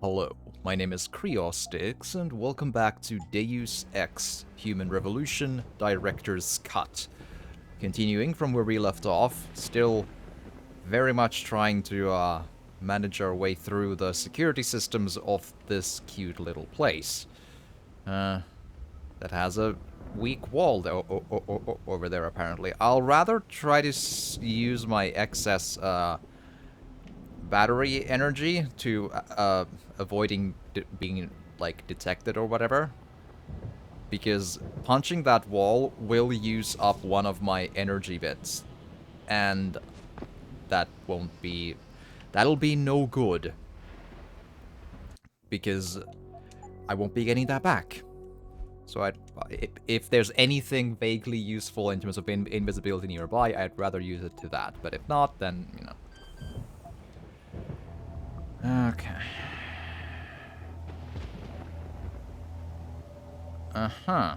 Hello, my name is Creostix, and welcome back to Deus Ex Human Revolution Director's Cut. Continuing from where we left off, still very much trying to manage our way through the security systems of this cute little place. That has a weak wall over there, apparently. I'll rather try to use my excess battery energy to avoiding being like detected or whatever, because punching that wall will use up one of my energy bits, and that'll be no good, because I won't be getting that back. So if there's anything vaguely useful in terms of invisibility nearby, I'd rather use it to that. But if not, then, you know. Okay. Uh-huh.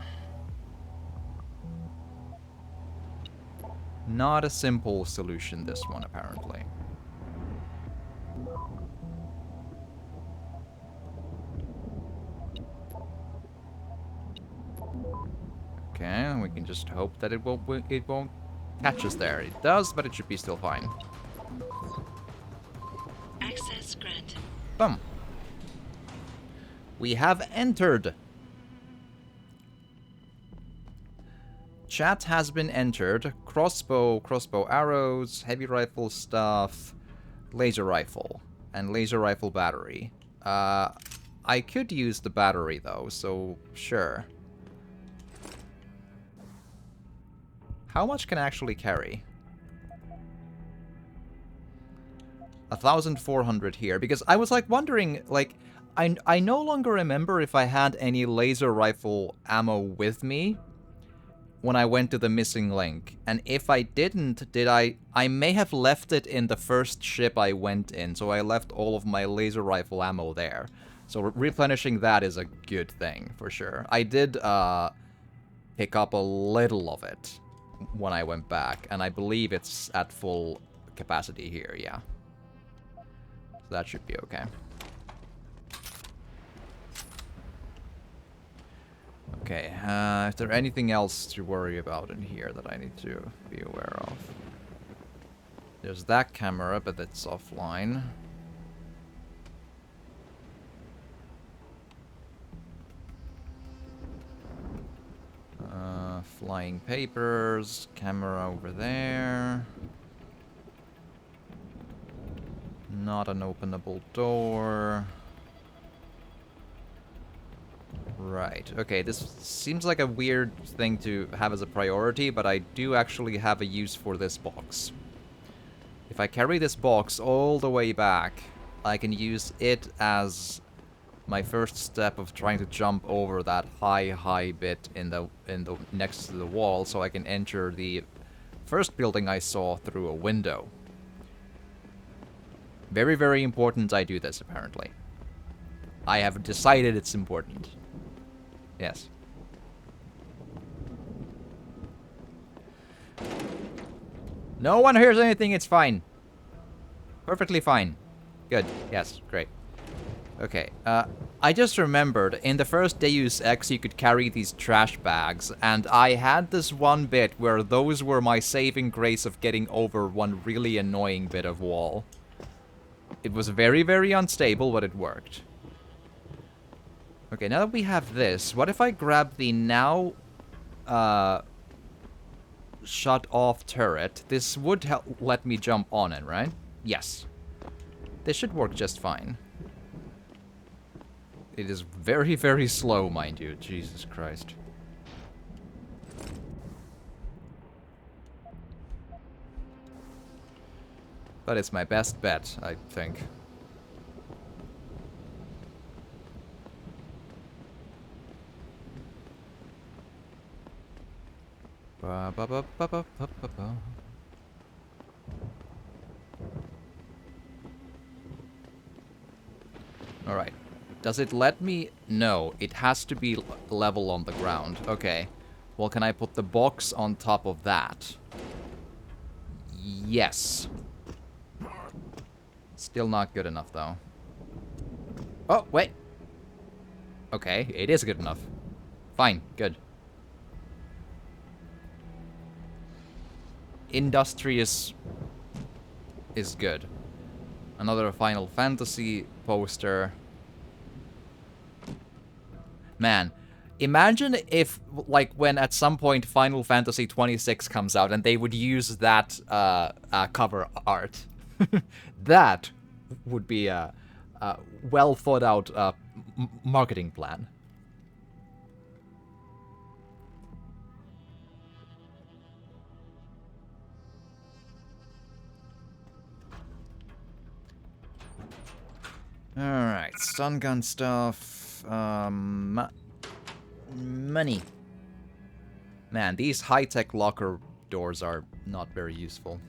Not a simple solution, this one, apparently. Okay, we can just hope that it won't catch us there. It does, but it should be still fine. Access granted. Boom. We have entered. Chat has been entered. Crossbow arrows, heavy rifle stuff, laser rifle, and laser rifle battery. I could use the battery though, so sure. How much can I actually carry? 1,400 here, because I was like wondering, like, I no longer remember if I had any laser rifle ammo with me when I went to the missing link, and if I didn't, I may have left it in the first ship I went in, so I left all of my laser rifle ammo there. So replenishing that is a good thing, for sure. I did, pick up a little of it when I went back, and I believe it's at full capacity here, yeah. So that should be okay. Okay, is there anything else to worry about in here that I need to be aware of? There's that camera, but it's offline. Flying papers, camera over there. Not an openable door. Right, okay, this seems like a weird thing to have as a priority, but I do actually have a use for this box. If I carry this box all the way back, I can use it as my first step of trying to jump over that high bit in the next to the wall, so I can enter the first building I saw through a window. Very, very important I do this, apparently. I have decided it's important. Yes. No one hears anything, it's fine. Perfectly fine. Good. Yes, great. Okay, I just remembered, in the first Deus Ex you could carry these trash bags, and I had this one bit where those were my saving grace of getting over one really annoying bit of wall. It was very, very unstable, but it worked. Okay, now that we have this, what if I grab the now shut off turret? This would let me jump on it, right? Yes. This should work just fine. It is very, very slow, mind you. Jesus Christ. But it's my best bet, I think. Ba ba ba ba ba ba ba ba. Alright. Does it let me? No, it has to be level on the ground. Okay. Well, can I put the box on top of that? Yes. Still not good enough, though. Oh, wait. Okay, it is good enough. Fine, good. Industrious is good. Another Final Fantasy poster. Man, imagine if, like, when at some point Final Fantasy 26 comes out and they would use that cover art. That would be a well thought out marketing plan. Alright, stun gun stuff. Money. Man, these high-tech locker doors are not very useful.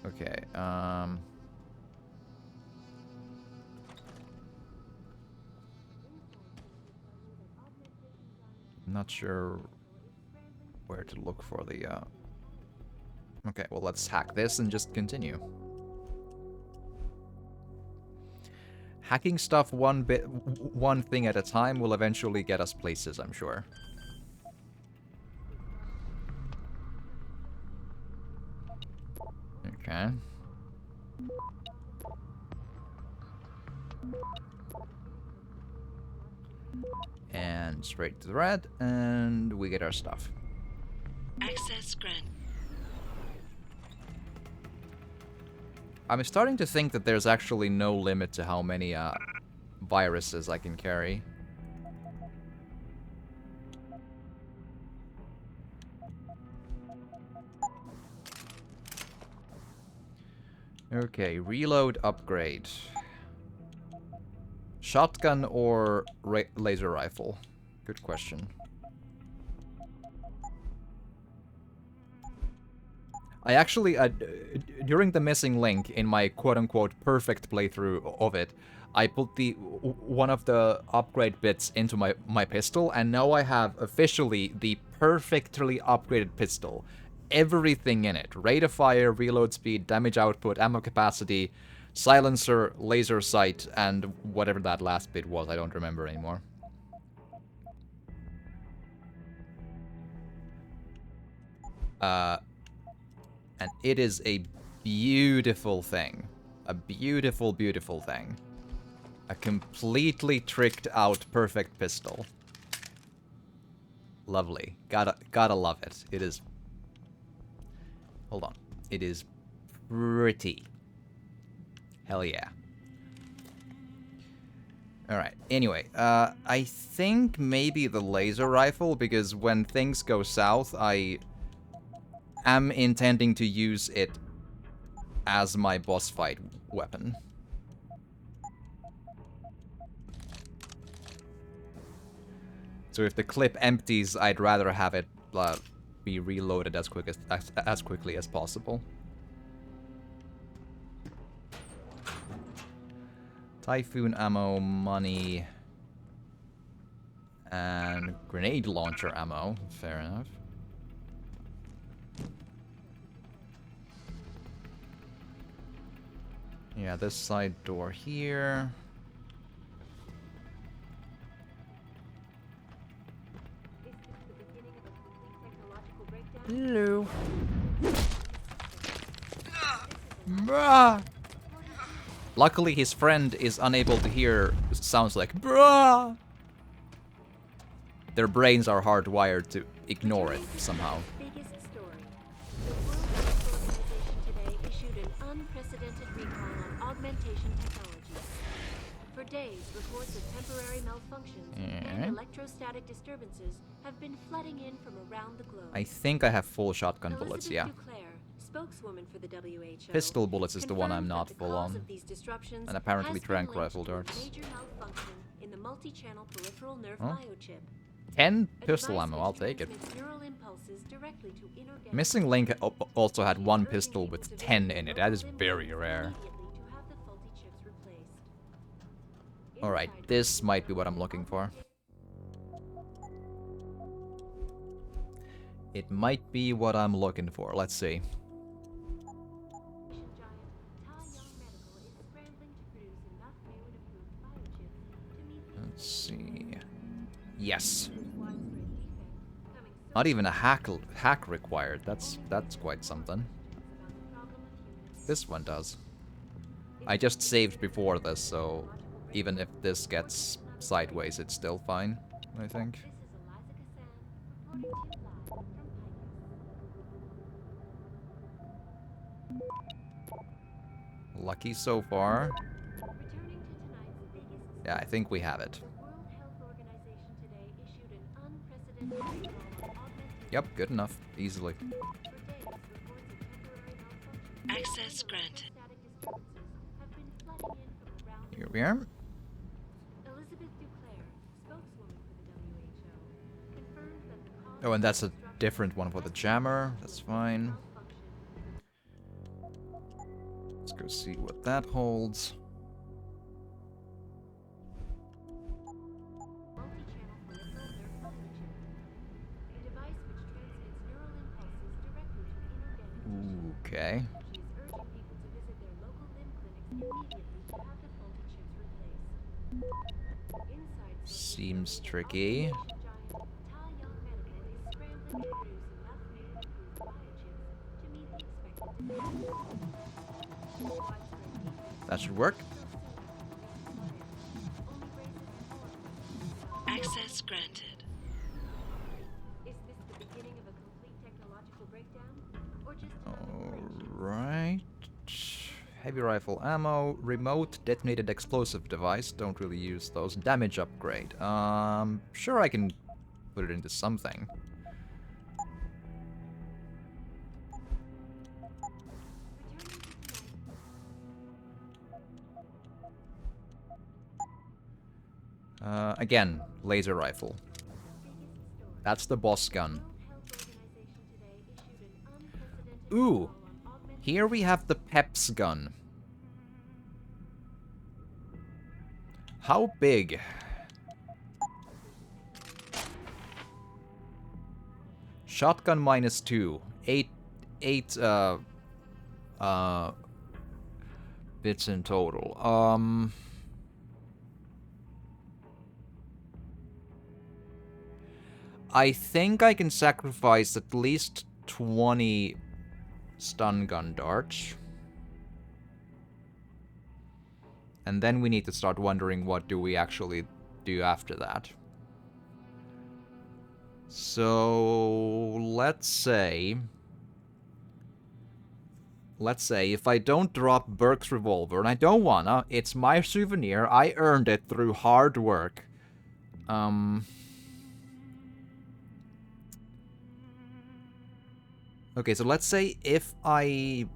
Okay, not sure where to look for the, Okay, well, let's hack this and just continue. Hacking stuff one thing at a time will eventually get us places, I'm sure. Okay. And straight to the red, and we get our stuff. Access granted. I'm starting to think that there's actually no limit to how many viruses I can carry. Okay, reload upgrade. Shotgun or laser rifle? Good question. I actually, during the missing link in my quote-unquote perfect playthrough of it, I put one of the upgrade bits into my pistol, and now I have officially the perfectly upgraded pistol. Everything in it. Rate of fire, reload speed, damage output, ammo capacity, silencer, laser sight, and whatever that last bit was, I don't remember anymore. And it is a beautiful thing. A beautiful, beautiful thing. A completely tricked out perfect pistol. Lovely. Gotta love it. It is... Hold on. It is pretty. Hell yeah. Alright, anyway, I think maybe the laser rifle, because when things go south, I am intending to use it as my boss fight weapon. So if the clip empties, I'd rather have it be reloaded as quickly as possible. Typhoon ammo, money, and grenade launcher ammo. Fair enough. Yeah, this side door here. Hello. Bruh. Luckily, his friend is unable to hear sounds like bruh. Their brains are hardwired to ignore it somehow. For days, reports of temporary malfunctions and electrostatic disturbances have been flooding in from around the globe. I think I have full shotgun bullets, yeah. Spokeswoman for the WHO, Pistol bullets is the one I'm not full on. And apparently tranq rifle darts. Major malfunction in the multi-channel peripheral nerve biochip. 10 pistol ammo, I'll take it. Missing Link also had one pistol with 10 in it. That is very rare. Alright, this might be what I'm looking for. It might be what I'm looking for. Let's see. Let's see. Yes. Not even a hack required. That's quite something. This one does. I just saved before this, so even if this gets sideways, it's still fine, I think. Lucky so far. Yeah, I think we have it. Yep, good enough. Easily. Access granted. Here we are. Oh, and that's a different one for the jammer. That's fine. Let's go see what that holds. Okay. Seems tricky. That should work. Access granted. Is this the beginning of a complete technological breakdown, or just Alright. Heavy rifle ammo, remote detonated explosive device. Don't really use those. Damage upgrade. Sure I can put it into something. Again, laser rifle. That's the boss gun. Ooh! Here we have the Peps gun. How big? Shotgun -2. 8 bits in total. I think I can sacrifice at least 20 stun gun darts. And then we need to start wondering what do we actually do after that. So let's say if I don't drop Burke's revolver, and I don't wanna, it's my souvenir, I earned it through hard work. Okay, so let's say if I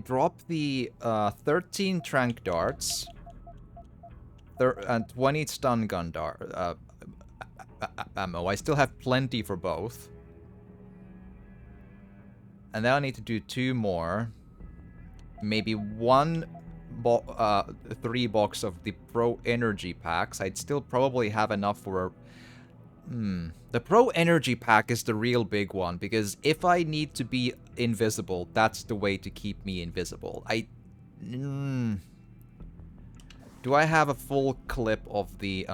drop the 13 trank darts and 20 stun gun ammo, I still have plenty for both. And then I need to do 2 more. Maybe 3 box of the Pro Energy packs. I'd still probably have enough for... The Pro Energy pack is the real big one, because if I need to be invisible, that's the way to keep me invisible. Do I have a full clip of the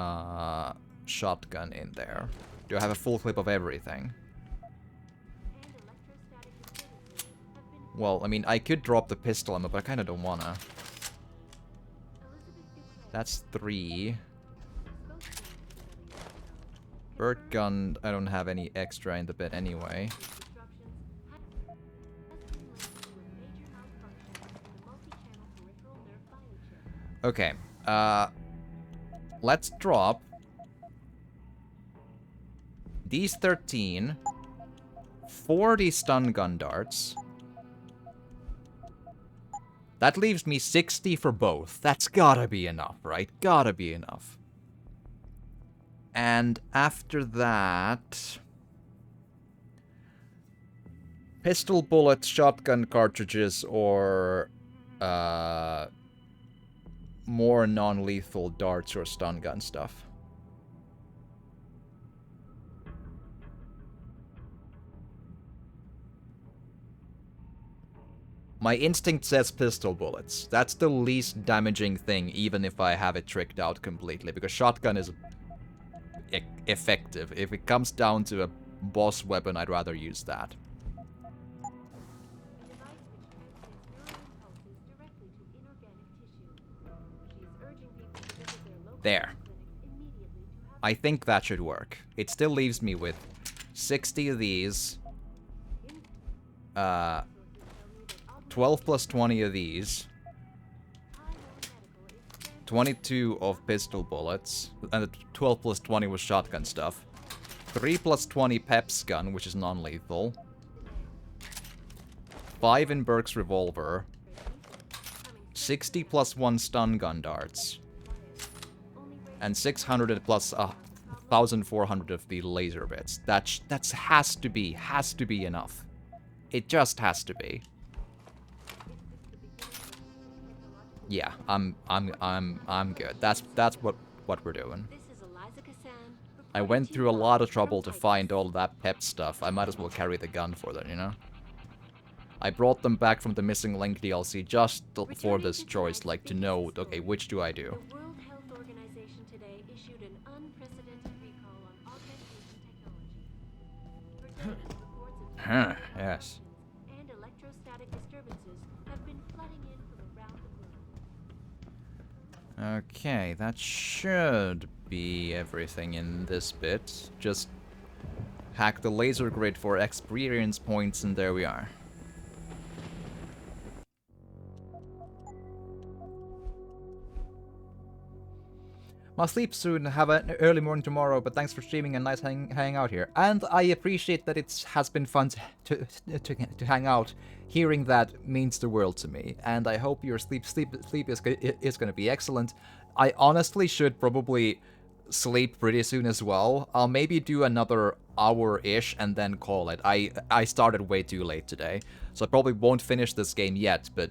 shotgun in there? Do I have a full clip of everything? Well, I mean, I could drop the pistol ammo, but I kind of don't wanna. That's 3. Bird gun, I don't have any extra in the bit anyway. Okay, let's drop these 13, 40 stun gun darts. That leaves me 60 for both. That's gotta be enough, right? Gotta be enough. And after that... pistol bullets, shotgun cartridges, or... more non-lethal darts or stun gun stuff. My instinct says pistol bullets. That's the least damaging thing, even if I have it tricked out completely, because shotgun is effective. If it comes down to a boss weapon, I'd rather use that. There. I think that should work. It still leaves me with 60 of these. 12 plus 20 of these. 22 of pistol bullets. And 12 plus 20 was shotgun stuff. 3 plus 20 Pep's gun, which is non-lethal. 5 in Burke's revolver. 60 plus 1 stun gun darts. And 600 plus 1,400 of the laser bits. That has to be enough. It just has to be. Yeah, I'm good. That's what we're doing. I went through a lot of trouble to find all that pep stuff. I might as well carry the gun for that, you know? I brought them back from the Missing Link DLC just for this choice, like to know, okay, which do I do? The World Health Organization today issued an unprecedented recall on augmentation technology. For decades, reports of Yes. and electrostatic disturbances have been flooding in from around the globe. Okay, that should be everything in this bit. Just hack the laser grid for experience points, and there we are. Must sleep soon, have an early morning tomorrow, but thanks for streaming and nice hanging out here. And I appreciate that it has been fun to hang out. Hearing that means the world to me, and I hope your sleep is going to be excellent. I honestly should probably sleep pretty soon as well. I'll maybe do another hour-ish and then call it. I started way too late today, so I probably won't finish this game yet, but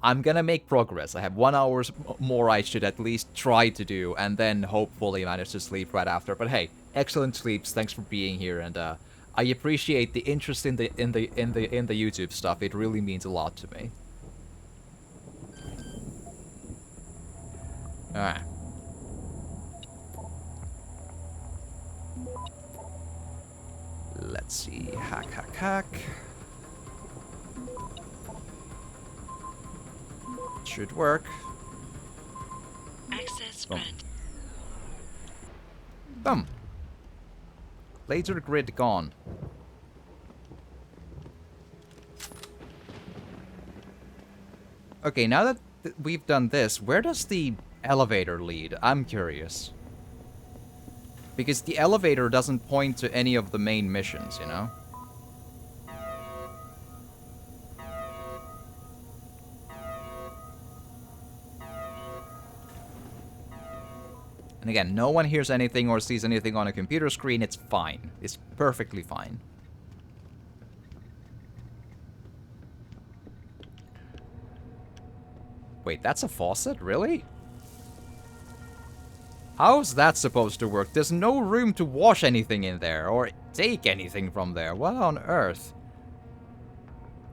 I'm gonna make progress. I have 1 hour more I should at least try to do, and then hopefully manage to sleep right after. But hey, excellent sleeps. Thanks for being here, and I appreciate the interest in the YouTube stuff. It really means a lot to me. Alright. Let's see. Hack. Should work. Access granted. Boom. Laser grid gone. Okay, now that we've done this, where does the elevator lead? I'm curious. Because the elevator doesn't point to any of the main missions, you know? And again, no one hears anything or sees anything on a computer screen. It's fine. It's perfectly fine. Wait, that's a faucet? Really? How's that supposed to work? There's no room to wash anything in there or take anything from there. What on earth?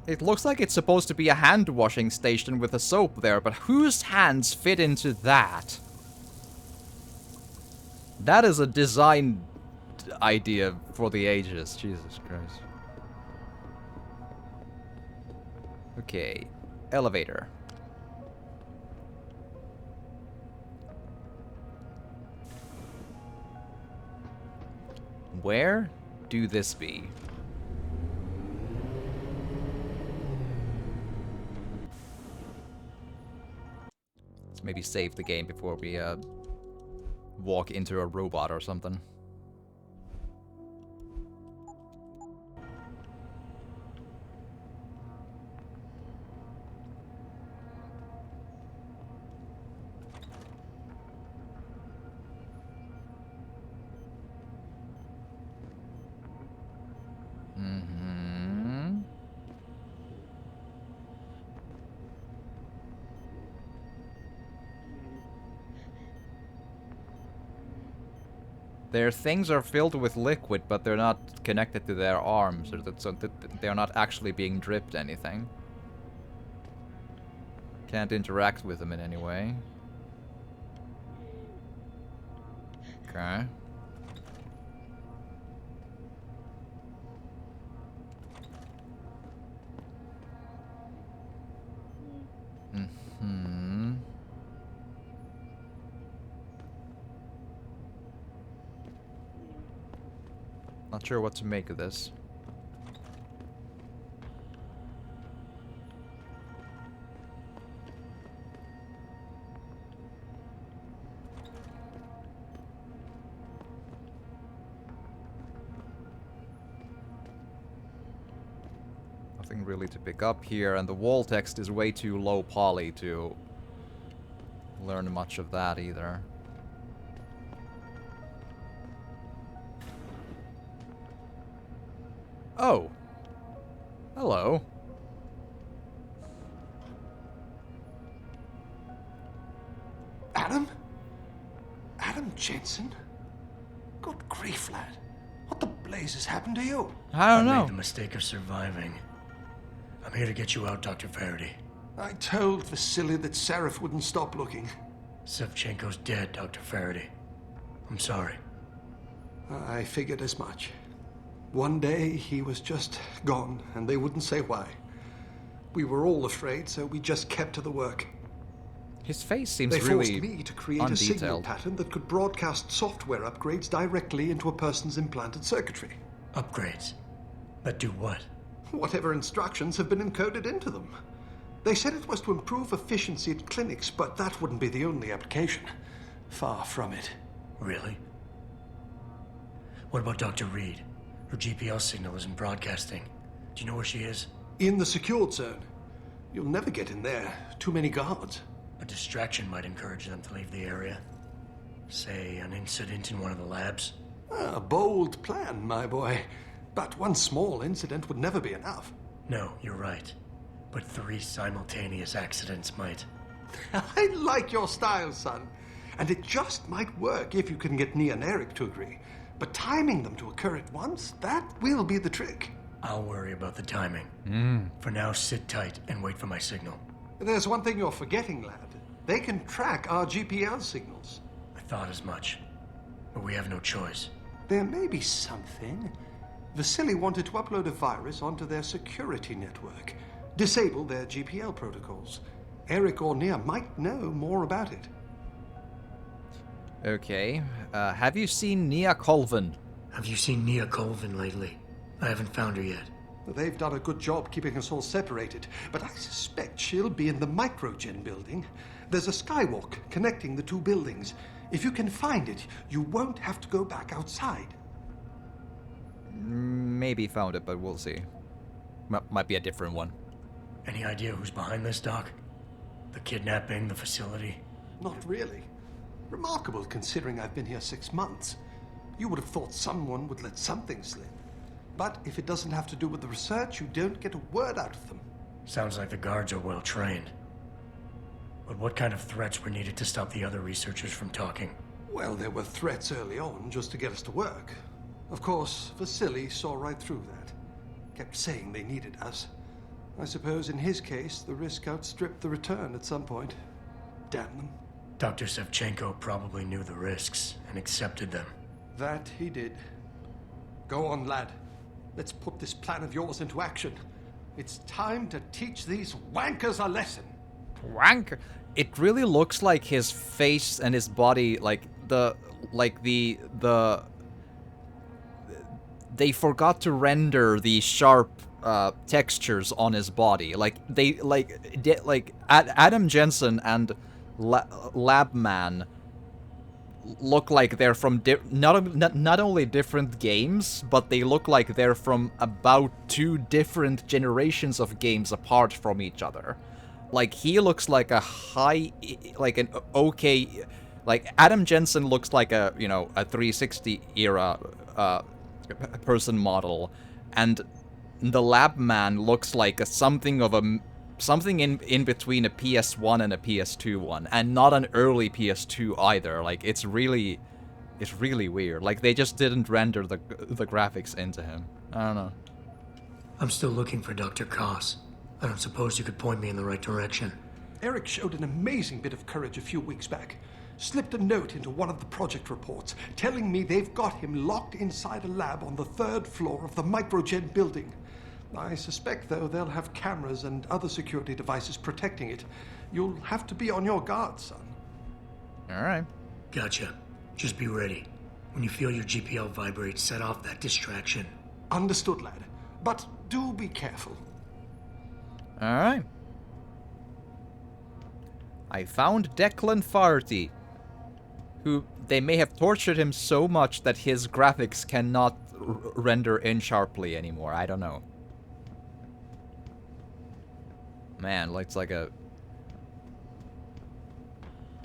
It looks like it's supposed to be a hand washing station with a soap there, but whose hands fit into that? That is a design idea for the ages. Jesus Christ. Okay. Elevator. Where do this be? Let's maybe save the game before we walk into a robot or something. Their things are filled with liquid, but they're not connected to their arms, so they're not actually being dripped anything. Can't interact with him in any way. Okay. Mm-hmm. Not sure what to make of this. Nothing really to pick up here, and the wall text is way too low poly to learn much of that either. Oh. Hello. Adam? Adam Jensen? Good grief, lad. What the blazes happened to you? I don't I know. made the mistake of surviving. I'm here to get you out, Dr. Faraday. I told Vasily that Seraph wouldn't stop looking. Sevchenko's dead, Dr. Faraday. I'm sorry. I figured as much. One day he was just gone, and they wouldn't say why. We were all afraid, so we just kept to the work. His face seems They really forced me to create a signal undetailed. pattern that could broadcast software upgrades directly into a person's implanted circuitry. Upgrades? But do what? Whatever instructions have been encoded into them. They said it was to improve efficiency at clinics, but that wouldn't be the only application. Far from it. Really? What about Dr. Reed? Her GPL signal isn't broadcasting. Do you know where she is? In the secured zone. You'll never get in there. Too many guards. A distraction might encourage them to leave the area. Say, an incident in one of the labs. A bold plan, my boy. But one small incident would never be enough. No, you're right. But 3 simultaneous accidents might. I like your style, son. And it just might work if you can get Nia and Eric to agree. But timing them to occur at once, that will be the trick. I'll worry about the timing. For now, sit tight and wait for my signal. There's one thing you're forgetting, lad. They can track our GPL signals. I thought as much. But we have no choice. There may be something. Vasily wanted to upload a virus onto their security network, disable their GPL protocols. Eric or Nia might know more about it. Okay. Have you seen Nia Colvin? Have you seen Nia Colvin lately? I haven't found her yet. They've done a good job keeping us all separated, but I suspect she'll be in the Microgen building. There's a skywalk connecting the 2 buildings. If you can find it, you won't have to go back outside. Maybe found it, but we'll see. Might be a different one. Any idea who's behind this, Doc? The kidnapping, the facility? Not really. Remarkable considering I've been here 6 months. You would have thought someone would let something slip. But if it doesn't have to do with the research, you don't get a word out of them. Sounds like the guards are well trained. But what kind of threats were needed to stop the other researchers from talking? Well, there were threats early on just to get us to work. Of course, Vasily saw right through that. Kept saying they needed us. I suppose in his case, the risk outstripped the return at some point. Damn them. Dr. Sevchenko probably knew the risks and accepted them. That he did. Go on, lad. Let's put this plan of yours into action. It's time to teach these wankers a lesson. Wank. It really looks like his face and his body, they forgot to render the sharp textures on his body. Adam Jensen and Labman look like they're from not only different games, but they look like they're from about 2 different generations of games apart from each other. Like, he looks like a Adam Jensen looks like a 360 era person model, and the Labman looks like something in between a PS1 and a PS2 one, and not an early PS2 either. Like, it's really weird. Like, they just didn't render the graphics into him. I don't know. I'm still looking for Dr. Koss. I don't suppose you could point me in the right direction. Eric showed an amazing bit of courage a few weeks back. Slipped a note into one of the project reports telling me they've got him locked inside a lab on the 3rd floor of the Microgen building. I suspect, though, they'll have cameras and other security devices protecting it. You'll have to be on your guard, son. All right. Gotcha. Just be ready. When you feel your GPL vibrate, set off that distraction. Understood, lad. But do be careful. All right. I found Declan Farty, who they may have tortured him so much that his graphics cannot render in sharply anymore. I don't know. Man, it's like a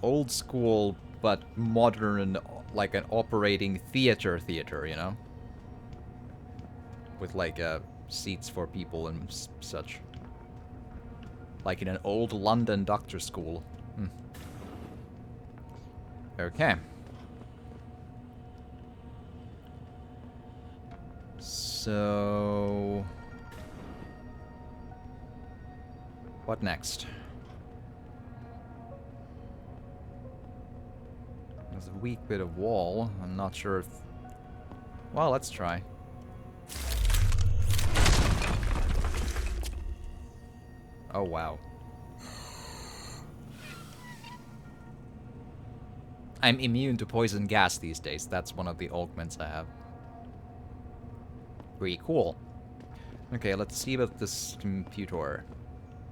old school but modern, like an operating theater, you know? With like seats for people and such. Like in an old London doctor school. Okay. So... what next? There's a weak bit of wall. I'm not sure if... well, let's try. Oh, wow. I'm immune to poison gas these days. That's one of the augments I have. Pretty cool. Okay, let's see about this computer.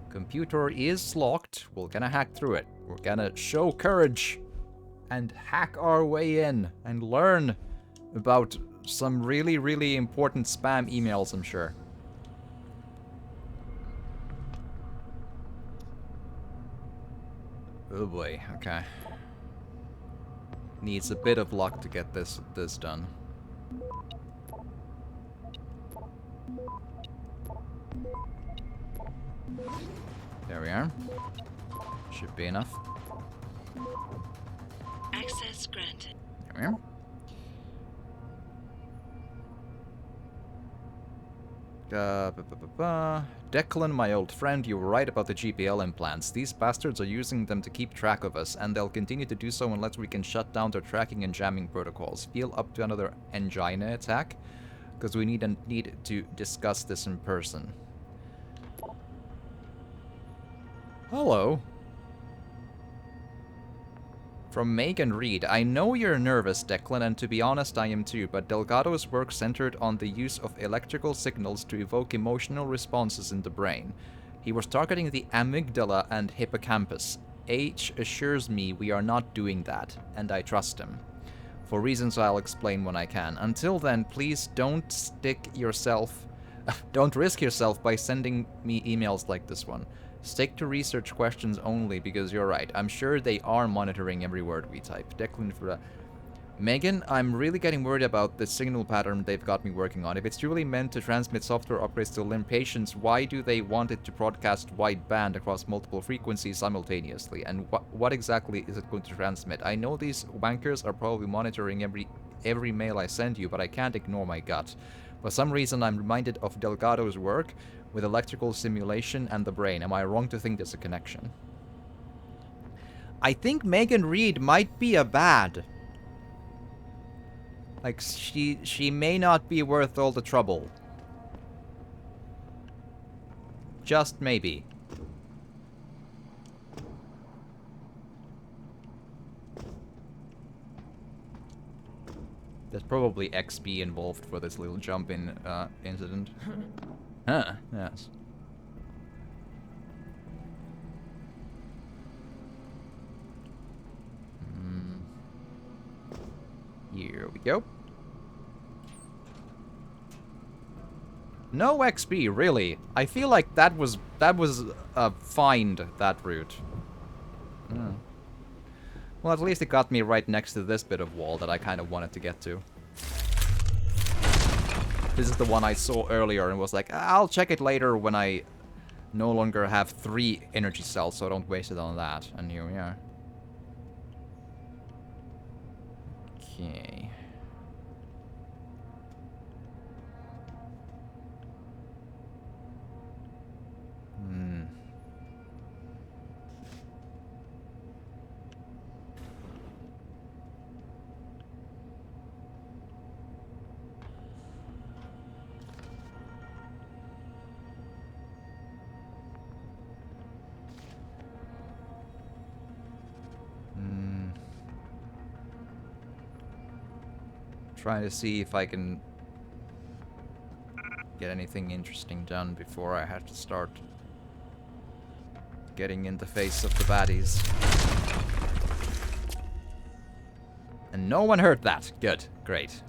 Computer is locked. We're gonna hack through it. We're gonna show courage and hack our way in and learn about some really, really important spam emails, I'm sure. Oh boy, okay. Needs a bit of luck to get this done. There we are. Should be enough. Access granted. There we are. Declan, my old friend, you were right about the GPL implants. These bastards are using them to keep track of us, and they'll continue to do so unless we can shut down their tracking and jamming protocols. Feel up to another angina attack? Because we need to discuss this in person. Hello. From Megan Reed, I know you're nervous, Declan, and to be honest, I am too, but Delgado's work centered on the use of electrical signals to evoke emotional responses in the brain. He was targeting the amygdala and hippocampus. H assures me we are not doing that, and I trust him. For reasons I'll explain when I can. Until then, please don't risk yourself by sending me emails like this one. Stick to research questions only, because you're right. I'm sure they are monitoring every word we type. Declan for Megan, I'm really getting worried about the signal pattern they've got me working on. If it's truly meant to transmit software upgrades to limb patients, why do they want it to broadcast wideband across multiple frequencies simultaneously? And what exactly is it going to transmit? I know these wankers are probably monitoring every mail I send you, but I can't ignore my gut. For some reason, I'm reminded of Delgado's work with electrical simulation and the brain. Am I wrong to think there's a connection? I think Megan Reed might be a bad. Like, she may not be worth all the trouble. Just maybe. There's probably XP involved for this little jump-in incident. Huh, yes. Here we go. No XP, really. I feel like that was a find, that route. Oh. Well, at least it got me right next to this bit of wall that I kind of wanted to get to. This is the one I saw earlier and was like, I'll check it later when I no longer have 3 energy cells, so I don't waste it on that. And here we are. Okay. Trying to see if I can get anything interesting done before I have to start getting in the face of the baddies. And no one heard that. Good. Great.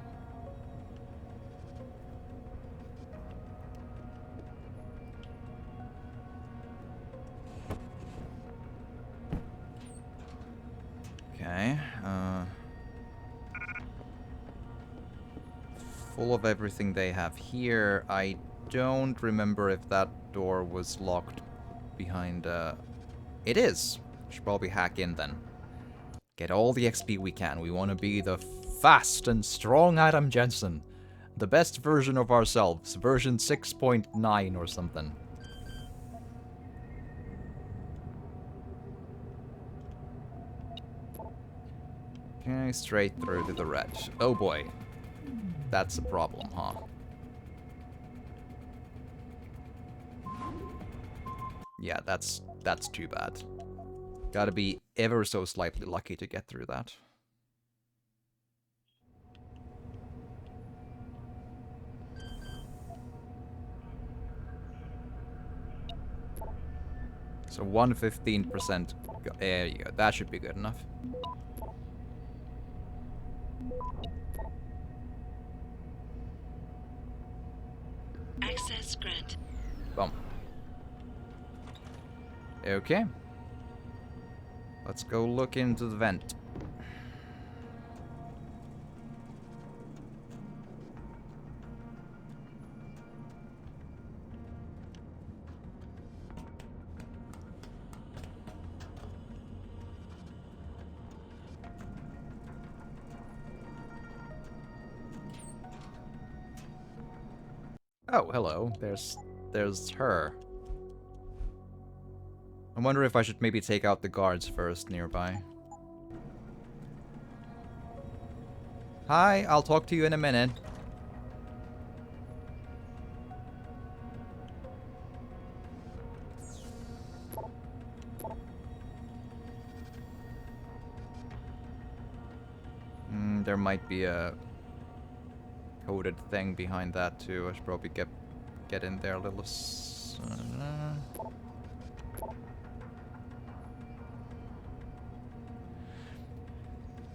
Okay. Full of everything they have here. I don't remember if that door was locked behind... It is! Should probably hack in then. Get all the XP we can. We want to be the fast and strong Adam Jensen. The best version of ourselves. Version 6.9 or something. Okay, straight through to the red. Oh boy. That's a problem, huh? Yeah, that's too bad. Gotta be ever so slightly lucky to get through that. So 115%. There you go. That should be good enough. Access granted. Boom. Okay. Let's go look into the vent. Oh, hello. There's her. I wonder if I should maybe take out the guards first nearby. Hi, I'll talk to you in a minute. There might be a coded thing behind that too. I should probably get in there a little.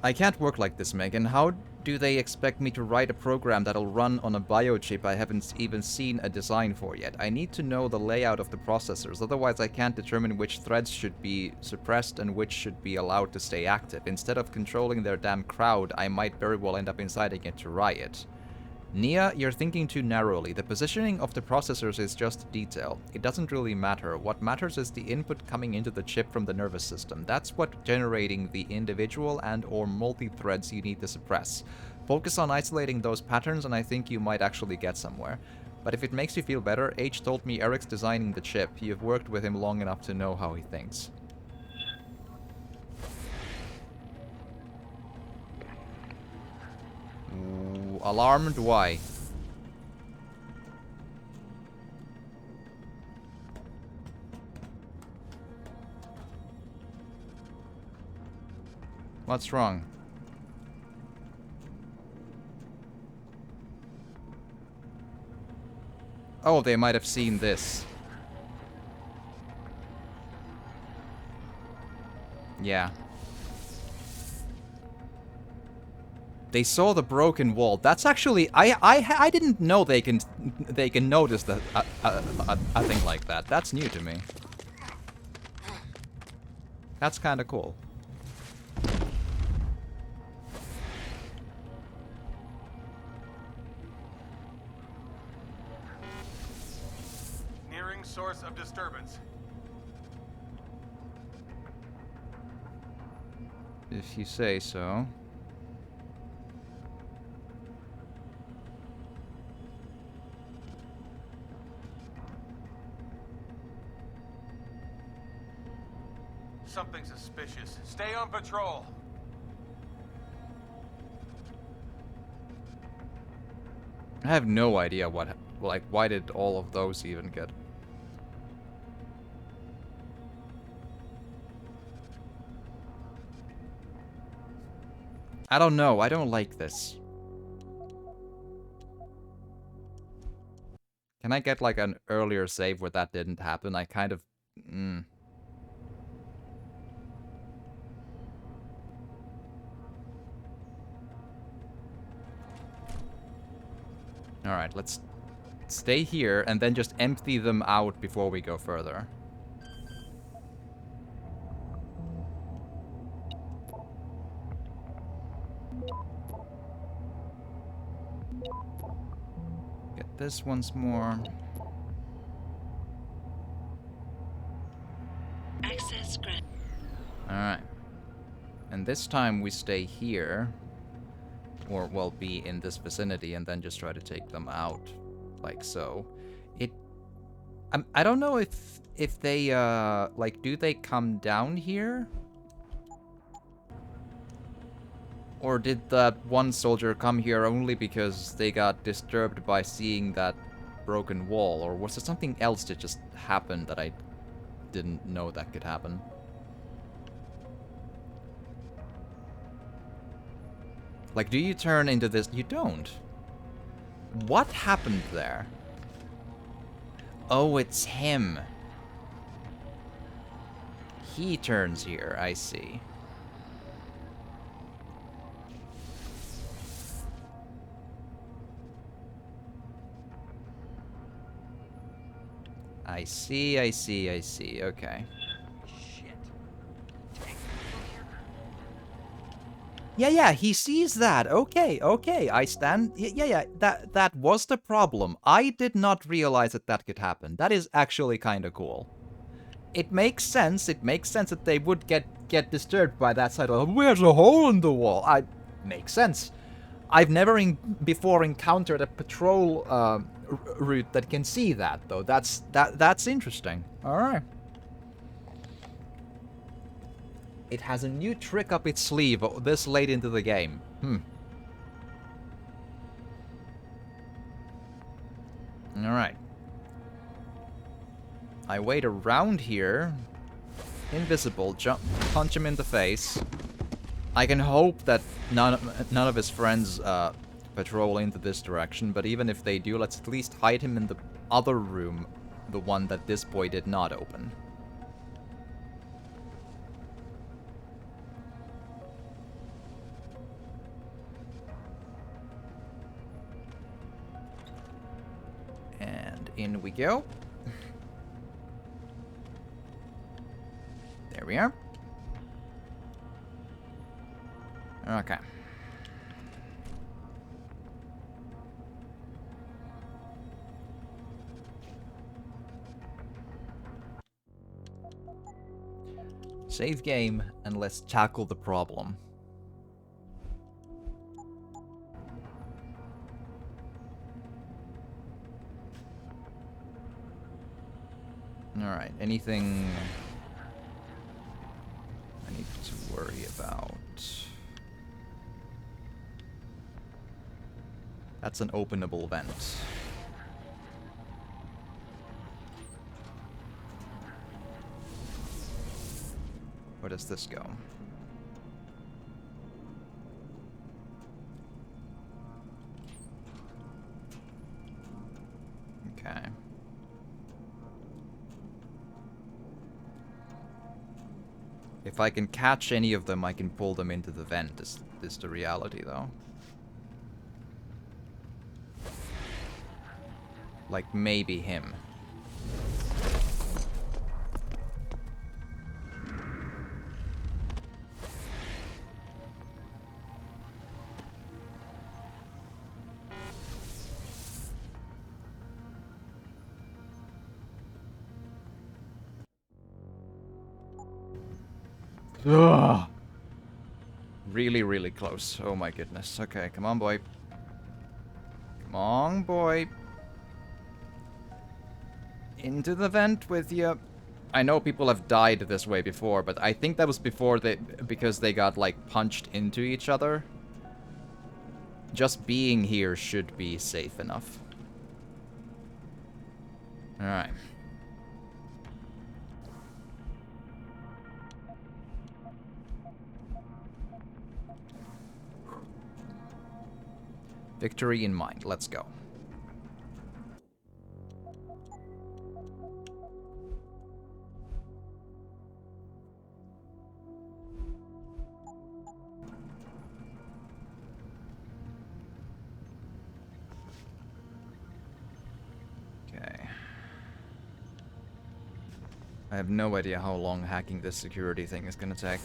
I can't work like this, Megan. How do they expect me to write a program that'll run on a biochip I haven't even seen a design for yet? I need to know the layout of the processors, otherwise I can't determine which threads should be suppressed and which should be allowed to stay active. Instead of controlling their damn crowd, I might very well end up inciting it to riot. Nia, you're thinking too narrowly. The positioning of the processors is just detail. It doesn't really matter. What matters is the input coming into the chip from the nervous system. That's what generating the individual and or multi-threads you need to suppress. Focus on isolating those patterns and I think you might actually get somewhere. But if it makes you feel better, H told me Eric's designing the chip. You've worked with him long enough to know how he thinks. Alarmed? Why? What's wrong? Oh, they might have seen this. Yeah. They saw the broken wall. That's actually I didn't know they can notice that a thing like that. That's new to me. That's kind of cool. Nearing source of disturbance. If you say so. Something suspicious. Stay on patrol. I have no idea what, like, why did all of those even get? I don't know. I don't like this. Can I get like an earlier save where that didn't happen? I kind of... Alright, let's stay here and then just empty them out before we go further. Get this once more. Access granted. Alright. And this time we stay here. Or, well, be in this vicinity and then just try to take them out. Like so. I don't know if they, like, do they come down here? Or did that one soldier come here only because they got disturbed by seeing that broken wall? Or was there something else that just happened that I didn't know that could happen? Like, do you turn into this? You don't. What happened there? Oh, it's him. He turns here, I see. I see, okay. Yeah, he sees that. Okay, I stand... Yeah, that was the problem. I did not realize that could happen. That is actually kind of cool. It makes sense that they would get disturbed by that side of... Where's a hole in the wall? Makes sense. I've never before encountered a patrol route that can see that, though. That's interesting. Alright. It has a new trick up its sleeve this late into the game. Alright. I wait around here. Invisible. Punch him in the face. I can hope that none of his friends patrol into this direction, but even if they do, let's at least hide him in the other room. The one that this boy did not open. In we go. There we are. Okay. Save game and let's tackle the problem. Alright, anything I need to worry about? That's an openable vent. Where does this go? Okay. If I can catch any of them, I can pull them into the vent, is the reality, though. Like, maybe him. Ugh. Really, really close. Oh my goodness. Okay, come on, boy. Come on, boy. Into the vent with you. I know people have died this way before, but I think that was before because they got, like, punched into each other. Just being here should be safe enough. Alright. Victory in mind. Let's go. I have no idea how long hacking this security thing is gonna take.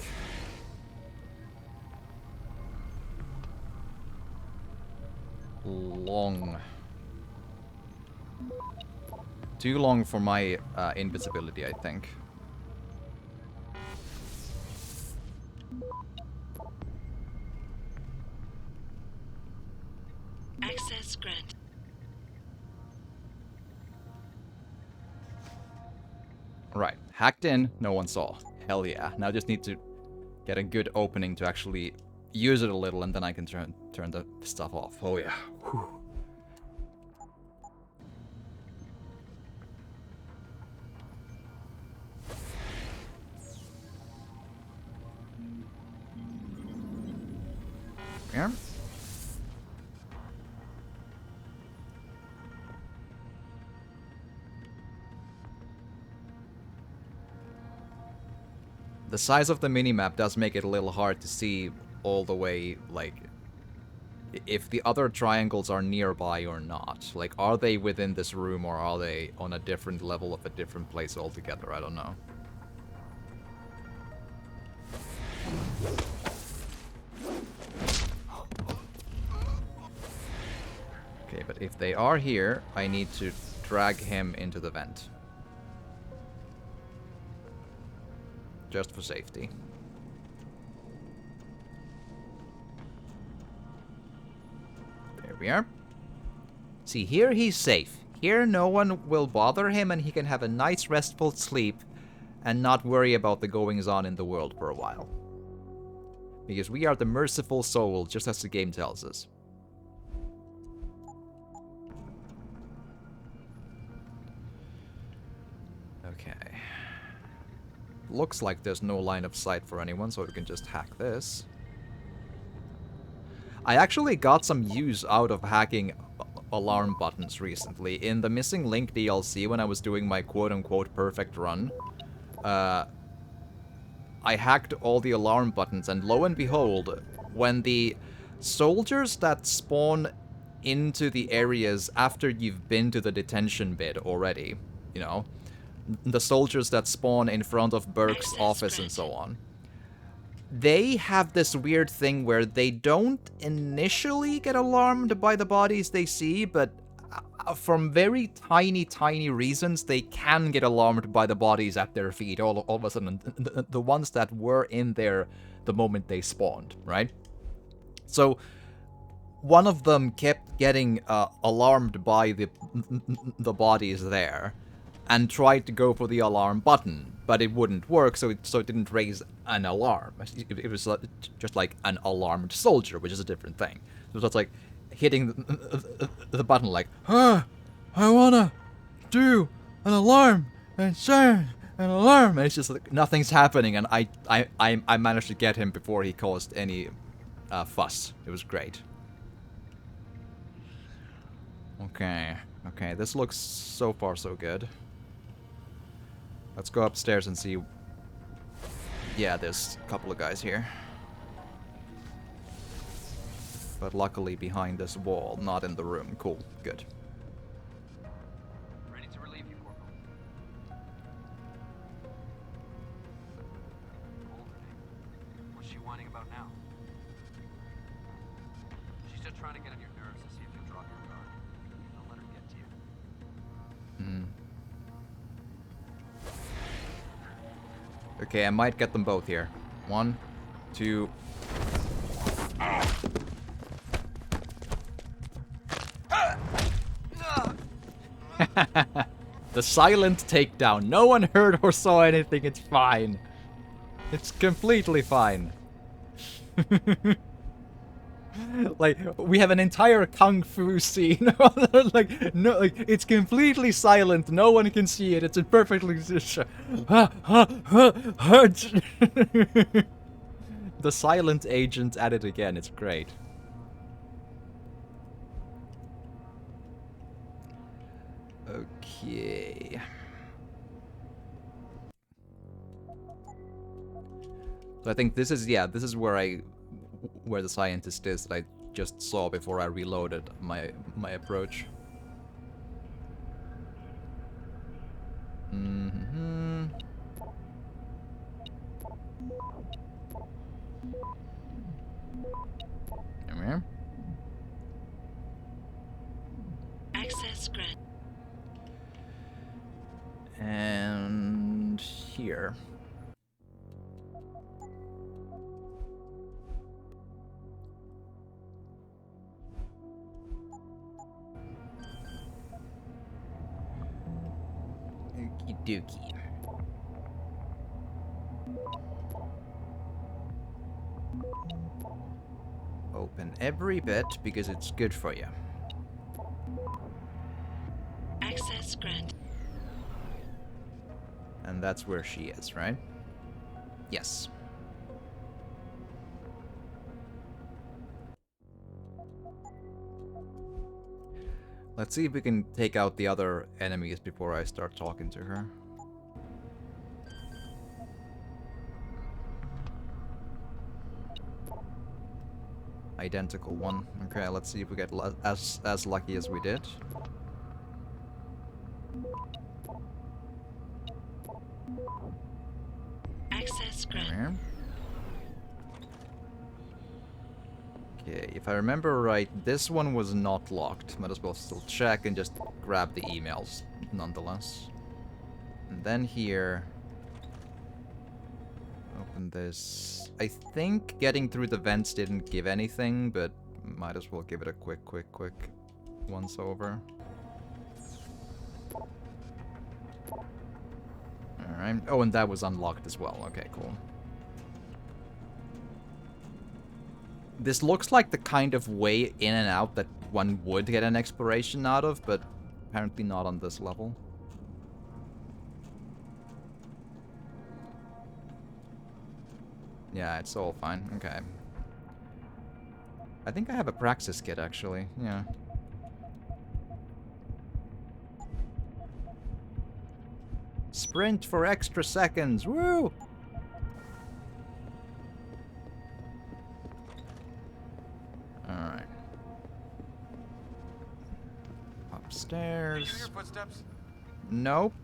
Long. Too long for my invisibility, I think. Access granted. Right. Hacked in, no one saw. Hell yeah. Now I just need to get a good opening to actually use it a little, and then I can turn the stuff off. Oh yeah. Whew. Yeah. The size of the minimap does make it a little hard to see all the way, like, if the other triangles are nearby or not. Like, are they within this room or are they on a different level of a different place altogether? I don't know. Okay, but if they are here, I need to drag him into the vent. Just for safety. There we are. See, here he's safe. Here no one will bother him and he can have a nice restful sleep and not worry about the goings-on in the world for a while. Because we are the merciful soul, just as the game tells us. Okay. Looks like there's no line of sight for anyone, so we can just hack this. I actually got some use out of hacking alarm buttons recently. In the Missing Link DLC, when I was doing my quote-unquote perfect run, I hacked all the alarm buttons, and lo and behold, when the soldiers that spawn into the areas after you've been to the detention bit already, you know, the soldiers that spawn in front of Burke's office and so on, they have this weird thing where they don't initially get alarmed by the bodies they see, but from very tiny reasons, they can get alarmed by the bodies at their feet all of a sudden. The ones that were in there the moment they spawned, right? So one of them kept getting alarmed by the bodies there, and tried to go for the alarm button, but it wouldn't work, so it didn't raise an alarm. It was just like an alarmed soldier, which is a different thing. So it's like hitting the button like, I wanna do an alarm, and sound an alarm, and it's just like nothing's happening, and I managed to get him before he caused any fuss. It was great. Okay, this looks so far so good. Let's go upstairs and see. Yeah, there's a couple of guys here. But luckily behind this wall, not in the room. Cool, good. Ready to relieve you, Corporal. What's she whining about now? She's just trying to get on your nerves to see if you'll drop your guard. Don't let her get to you. Okay, I might get them both here. 1, 2. The silent takedown. No one heard or saw anything. It's fine. It's completely fine. Like, we have an entire kung fu scene. Like, it's completely silent. No one can see it. It's perfectly. The silent agent at it again. It's great. Okay. So I think this is where the scientist is that I just saw before I reloaded my approach. Come here. Access granted. And here. Okie dokie. Open every bit because it's good for you. Access granted. And that's where she is, right? Yes. Let's see if we can take out the other enemies before I start talking to her. Identical one. Okay, let's see if we get as lucky as we did. Access granted. Here. Okay, if I remember right, this one was not locked. Might as well still check and just grab the emails, nonetheless. And then here... Open this. I think getting through the vents didn't give anything, but might as well give it a quick once over. Alright. Oh, and that was unlocked as well. Okay, cool. This looks like the kind of way in and out that one would get an exploration out of, but apparently not on this level. Yeah, it's all fine. Okay. I think I have a Praxis kit, actually. Yeah. Sprint for extra seconds! Woo! Alright. Did Upstairs. you hear your footsteps? Nope.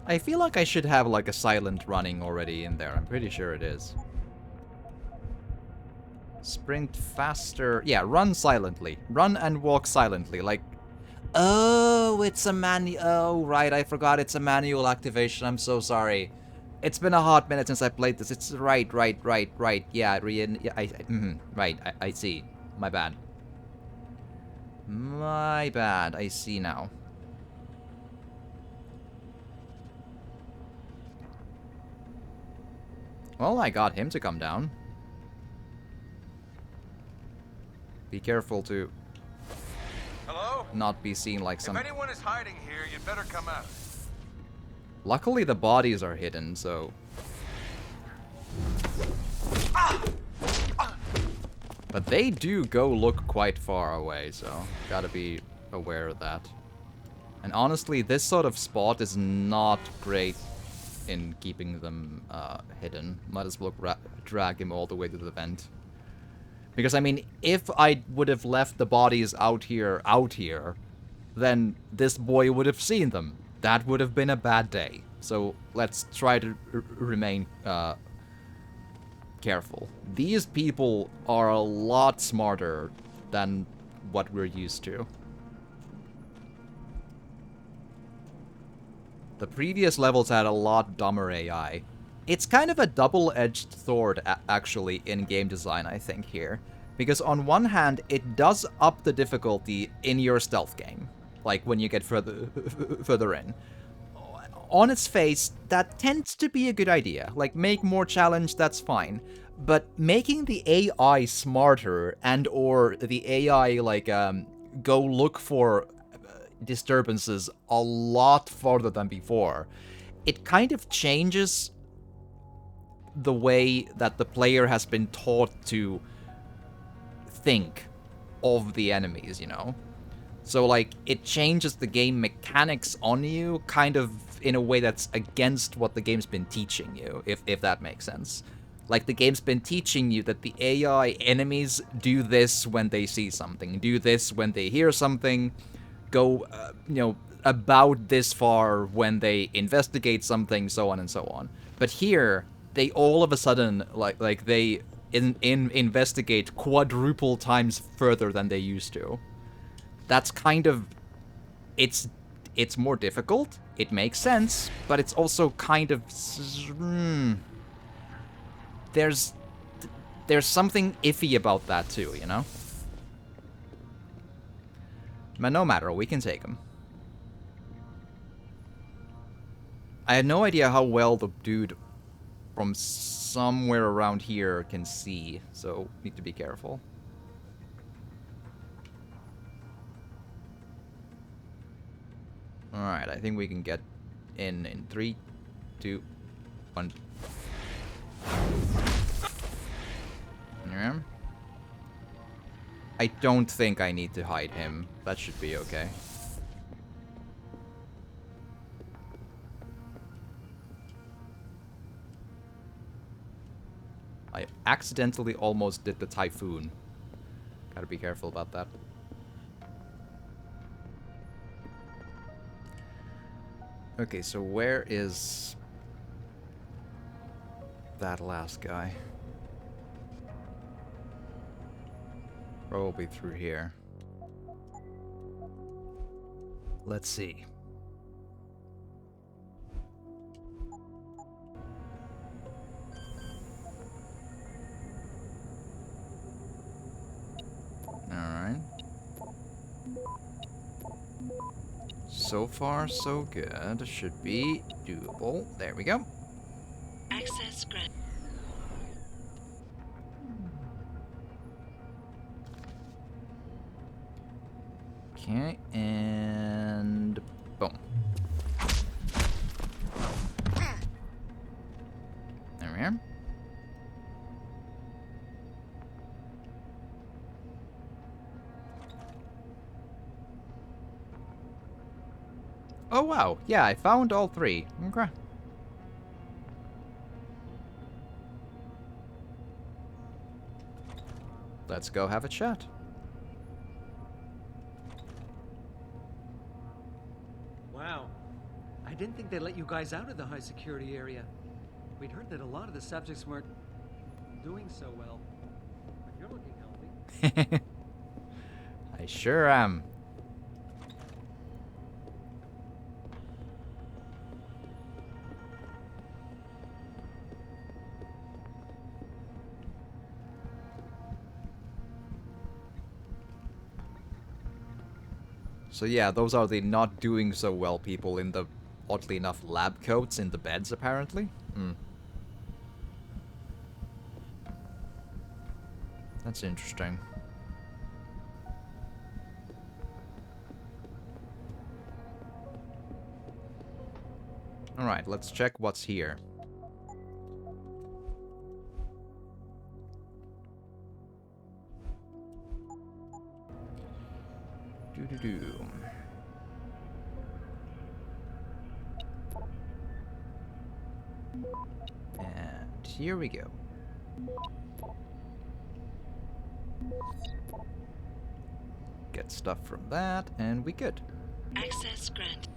I feel like I should have like a silent running already in there. I'm pretty sure it is. Sprint faster. Yeah, run silently. Run and walk silently. Like, oh, it's a manual. Oh, right. I forgot it's a manual activation. I'm so sorry. It's been a hot minute since I played this. It's right. Yeah, right. I see. My bad. My bad. I see now. Well, I got him to come down. Be careful to Hello? not be seen like some... If anyone is hiding here, you'd better come out. Luckily the bodies are hidden, so... But they do go look quite far away, so gotta be aware of that. And honestly, this sort of spot is not great in keeping them hidden. Might as well drag him all the way to the vent. Because, I mean, if I would have left the bodies out here, then this boy would have seen them. That would have been a bad day. So let's try to remain careful. These people are a lot smarter than what we're used to. The previous levels had a lot dumber AI. It's kind of a double-edged sword, actually, in game design, I think, here. Because on one hand, it does up the difficulty in your stealth game. Like, when you get further in. On its face, that tends to be a good idea. Like, make more challenge, that's fine. But making the AI smarter and or the AI, like, go look for disturbances a lot farther than before, it kind of changes the way that the player has been taught to think of the enemies, you know? So, like, it changes the game mechanics on you, kind of in a way that's against what the game's been teaching you, if that makes sense. Like, the game's been teaching you that the AI enemies do this when they see something, do this when they hear something, go, about this far when they investigate something, so on and so on. But here, they all of a sudden, like they investigate quadruple times further than they used to. That's kind of... It's more difficult, it makes sense, but it's also kind of... There's something iffy about that too, you know? But no matter, we can take him. I had no idea how well the dude from somewhere around here can see, so need to be careful. Alright, I think we can get in 3, 2, 1. Yeah. I don't think I need to hide him. That should be okay. I accidentally almost did the typhoon. Gotta be careful about that. Okay, so where is that last guy? Probably through here. Let's see. Alright. So far, so good. Should be doable. There we go. Access granted. Okay, and boom. There we are. Oh wow, yeah, I found all 3. Okay. Let's go have a chat. Wow. I didn't think they'd let you guys out of the high security area. We'd heard that a lot of the subjects weren't doing so well. But you're looking healthy. I sure am. So yeah, those are the not doing so well people in the, oddly enough, lab coats in the beds, apparently. That's interesting. Alright, let's check what's here. Doo-doo-doo. And here we go. Get stuff from that, and we good. Access granted.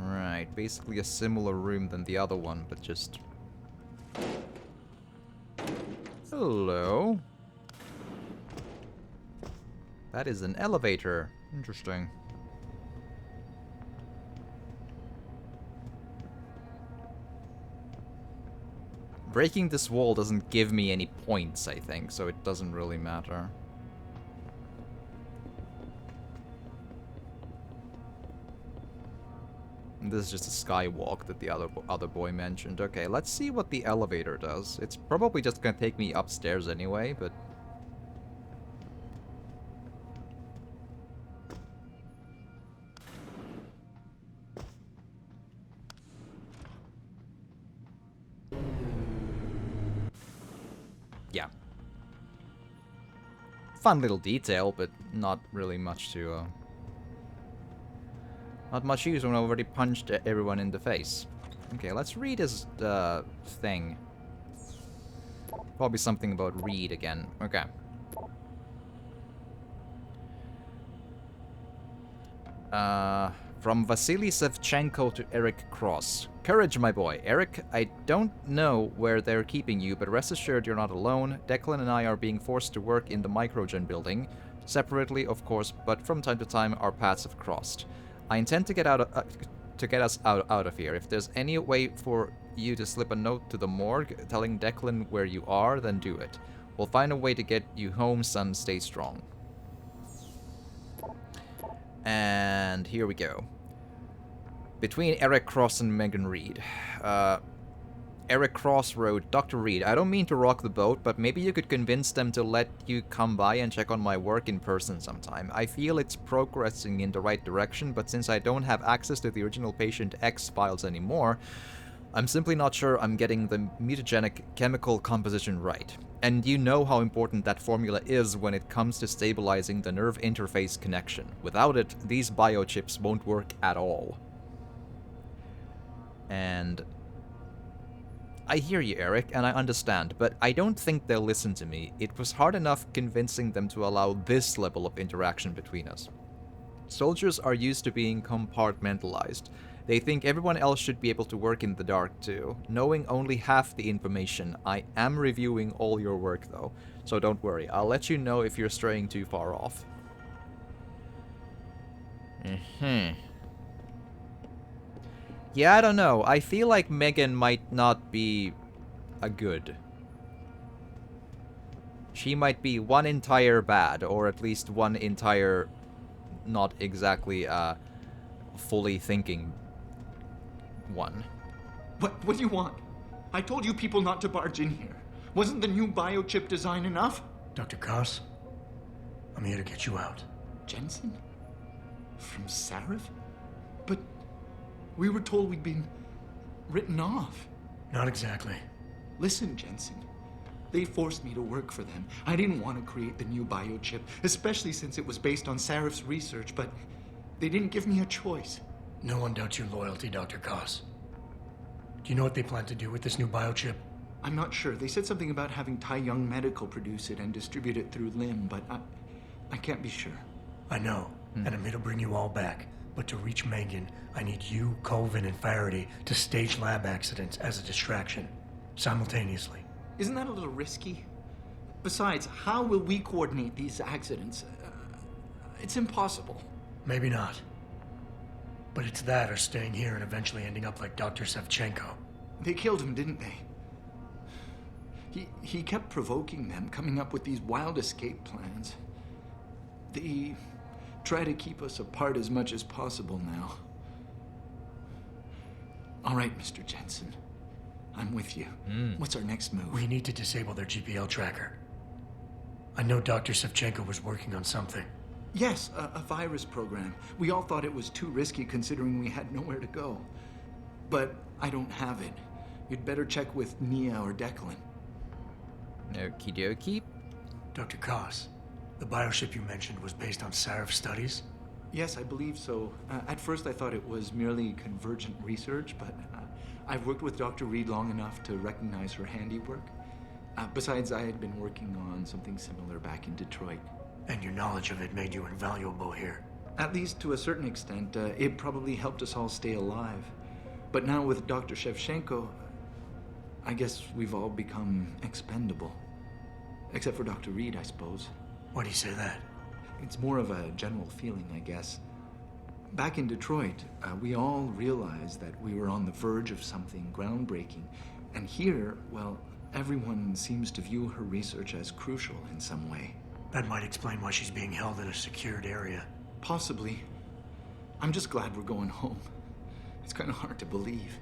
Right, basically a similar room than the other one, but just... Hello. That is an elevator. Interesting. Breaking this wall doesn't give me any points, I think, so it doesn't really matter. And this is just a skywalk that the other boy mentioned. Okay, let's see what the elevator does. It's probably just gonna take me upstairs anyway, but... yeah. fun little detail, but not really much to... not much use when I already punched everyone in the face. Okay, let's read his thing. Probably something about Reed again. Okay. From Vasily Sevchenko to Eric Cross. Courage, my boy. Eric, I don't know where they're keeping you, but rest assured you're not alone. Declan and I are being forced to work in the Microgen building. Separately, of course, but from time to time our paths have crossed. I intend to get us out of here. If there's any way for you to slip a note to the morgue telling Declan where you are, then do it. We'll find a way to get you home, son. Stay strong. And here we go. Between Eric Cross and Megan Reed. Eric Cross wrote, Dr. Reed, I don't mean to rock the boat, but maybe you could convince them to let you come by and check on my work in person sometime. I feel it's progressing in the right direction, but since I don't have access to the original Patient X files anymore, I'm simply not sure I'm getting the mutagenic chemical composition right. And you know how important that formula is when it comes to stabilizing the nerve interface connection. Without it, these biochips won't work at all. And I hear you, Eric, and I understand, but I don't think they'll listen to me. It was hard enough convincing them to allow this level of interaction between us. Soldiers are used to being compartmentalized. They think everyone else should be able to work in the dark too. Knowing only half the information, I am reviewing all your work though, so don't worry. I'll let you know if you're straying too far off. Yeah, I don't know. I feel like Megan might not be a good. She might be one entire bad, or at least one entire not exactly fully thinking one. What do you want? I told you people not to barge in here. Wasn't the new biochip design enough? Dr. Koss, I'm here to get you out. Jensen? From Sarif? But we were told we'd been written off. Not exactly. Listen, Jensen. They forced me to work for them. I didn't want to create the new biochip, especially since it was based on Sarif's research, but they didn't give me a choice. No one doubts your loyalty, Dr. Koss. Do you know what they plan to do with this new biochip? I'm not sure. They said something about having Tai Young Medical produce it and distribute it through LIM, but I can't be sure. I know, and I'm here to bring you all back. But to reach Megan, I need you, Colvin, and Faraday to stage lab accidents as a distraction, simultaneously. Isn't that a little risky? Besides, how will we coordinate these accidents? It's impossible. Maybe not. But it's that or staying here and eventually ending up like Dr. Sevchenko. They killed him, didn't they? He kept provoking them, coming up with these wild escape plans. They try to keep us apart as much as possible now. All right, Mr. Jensen. I'm with you. What's our next move? We need to disable their GPL tracker. I know Dr. Sevchenko was working on something. Yes, a virus program. We all thought it was too risky considering we had nowhere to go. But I don't have it. You'd better check with Nia or Declan. Okie dokie. Dr. Koss, the biochip you mentioned was based on Sarif studies? Yes, I believe so. At first I thought it was merely convergent research, but I've worked with Dr. Reed long enough to recognize her handiwork. Besides, I had been working on something similar back in Detroit. And your knowledge of it made you invaluable here. At least to a certain extent, it probably helped us all stay alive. But now with Dr. Shevchenko, I guess we've all become expendable. Except for Dr. Reed, I suppose. Why do you say that? It's more of a general feeling, I guess. Back in Detroit, we all realized that we were on the verge of something groundbreaking. And here, well, everyone seems to view her research as crucial in some way. That might explain why she's being held in a secured area. Possibly. I'm just glad we're going home. It's kind of hard to believe.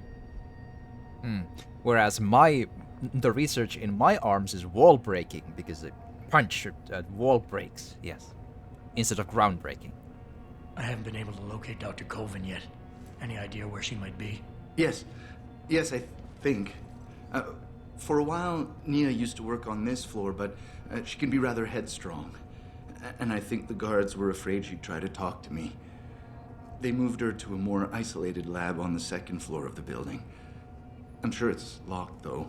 Whereas the research in my arms is wall breaking because they punch at wall breaks, yes, instead of ground breaking. I haven't been able to locate Dr. Colvin yet. Any idea where she might be? Yes, I think. For a while, Nia used to work on this floor, but she can be rather headstrong. And I think the guards were afraid she'd try to talk to me. They moved her to a more isolated lab on the second floor of the building. I'm sure it's locked, though.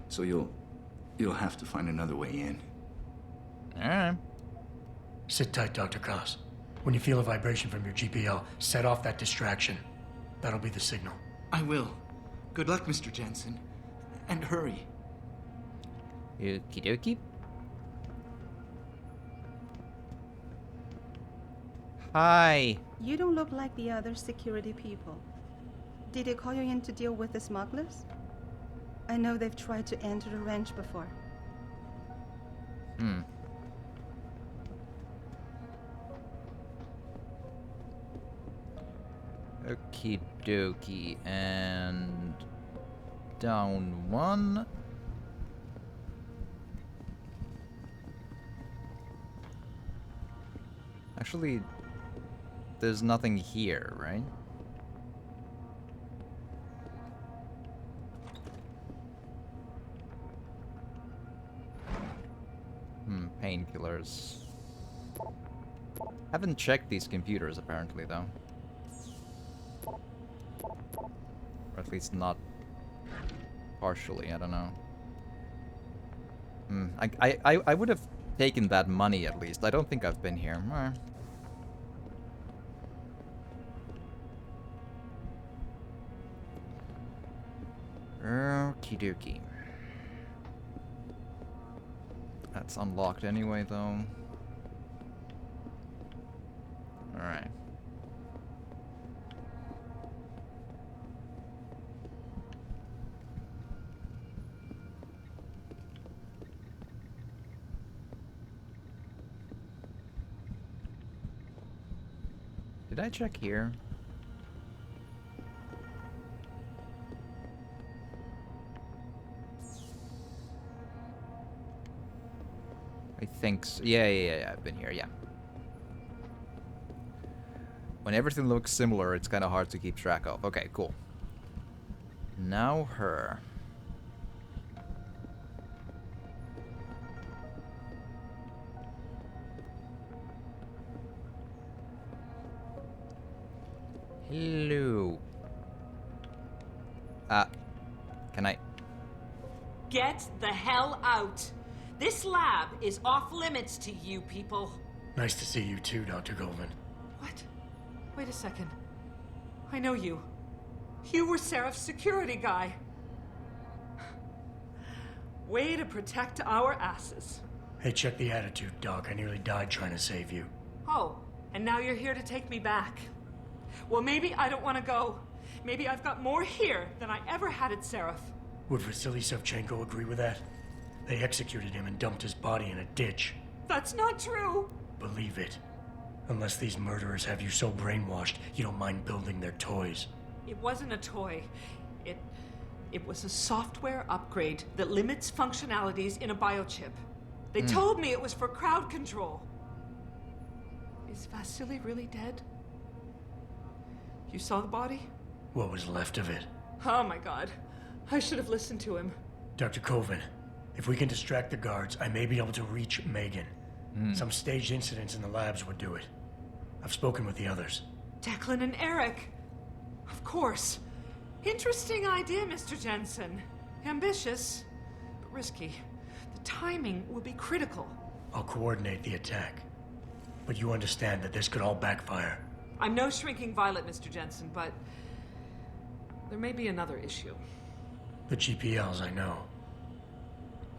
So you'll have to find another way in. Alright. Sit tight, Dr. Koss. When you feel a vibration from your GPL, set off that distraction. That'll be the signal. I will. Good luck, Mr. Jensen. And hurry. Okie dokie. Hi. You don't look like the other security people. Did they call you in to deal with the smugglers? I know they've tried to enter the ranch before. Okie dokie. And down one. Actually, there's nothing here, right? Painkillers. Haven't checked these computers apparently, though. Or at least not partially, I don't know. I would have taken that money at least. I don't think I've been here. Okie dokie. That's unlocked anyway, though. Alright. Did I check here? I think so. Yeah, I've been here, yeah. When everything looks similar, it's kind of hard to keep track of. Okay, cool. Now her. Hello. Can I? Get the hell out. This lab is off limits to you people. Nice to see you too, Dr. Goldman. What? Wait a second. I know you. You were Seraph's security guy. Way to protect our asses. Hey, check the attitude, Doc. I nearly died trying to save you. Oh, and now you're here to take me back. Well, maybe I don't want to go. Maybe I've got more here than I ever had at Seraph. Would Vasily Savchenko agree with that? They executed him and dumped his body in a ditch. That's not true. Believe it. Unless these murderers have you so brainwashed, you don't mind building their toys. It wasn't a toy. It was a software upgrade that limits functionalities in a biochip. They told me it was for crowd control. Is Vasily really dead? You saw the body? What was left of it? Oh my god. I should have listened to him. Dr. Coven, if we can distract the guards, I may be able to reach Megan. Some staged incidents in the labs would do it. I've spoken with the others. Declan and Eric. Of course. Interesting idea, Mr. Jensen. Ambitious, but risky. The timing will be critical. I'll coordinate the attack. But you understand that this could all backfire. I'm no shrinking violet, Mr. Jensen, but there may be another issue. The GPLs, I know.